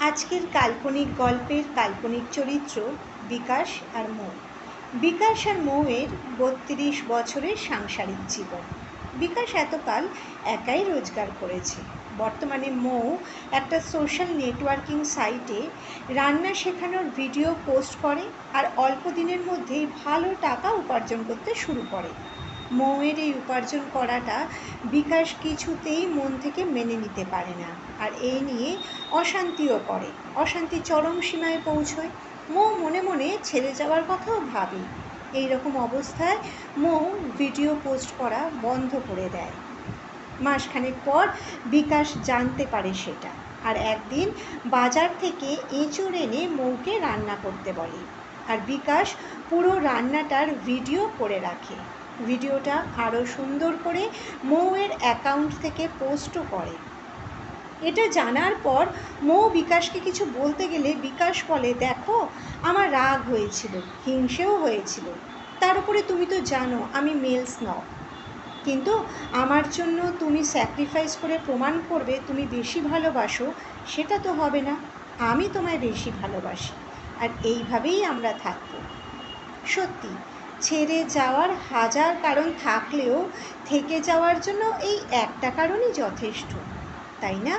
আজকের কাল্পনিক গল্পের কাল্পনিক চরিত্র বিকাশ আর মৌ। বিকাশ আর মৌয়ের ৩২ বছরের সাংসারিক জীবন। বিকাশ এতকাল একাই রোজগার করেছে। বর্তমানে মৌ একটা সোশ্যাল নেটওয়ার্কিং সাইটে রান্না শেখানোর ভিডিও পোস্ট করে আর অল্প দিনের মধ্যেই ভালো টাকা উপার্জন করতে শুরু করে। মৌয়ের এই উপার্জন করাটা বিকাশ কিছুতেই মন থেকে মেনে নিতে পারে না, আর এই নিয়ে অশান্তিও করে। অশান্তি চরম সীমায় পৌঁছয়। মৌ মনে মনে ছেড়ে যাওয়ার কথাও ভাবে। এই রকম অবস্থায় মৌ ভিডিও পোস্ট করা বন্ধ করে দেয়। মাসখানেক পর বিকাশ জানতে পারে সেটা, আর একদিন বাজার থেকে এঁচোড় এনে মৌকে রান্না করতে বলে, আর বিকাশ পুরো রান্নাটার ভিডিও করে রাখে। ভিডিওটা আরও সুন্দর করে মৌয়ের অ্যাকাউন্ট থেকে পোস্টও করে। এটা জানার পর মৌ বিকাশকে কিছু বলতে গেলে বিকাশ বলে, দেখো আমার রাগ হয়েছিল, হিংসেও হয়েছিল, তার উপরে তুমি তো জানো আমি মেল স্নব, কিন্তু আমার জন্য তুমি স্যাক্রিফাইস করে প্রমাণ করবে তুমি বেশি ভালোবাসো, সেটা তো হবে না। আমি তোমায় বেশি ভালোবাসি, আর এইভাবেই আমরা থাকবো। সত্যি, ছেড়ে যাওয়ার হাজার কারণ থাকলেও থেকে যাওয়ার জন্য এই একটা কারণই যথেষ্ট, তাই না?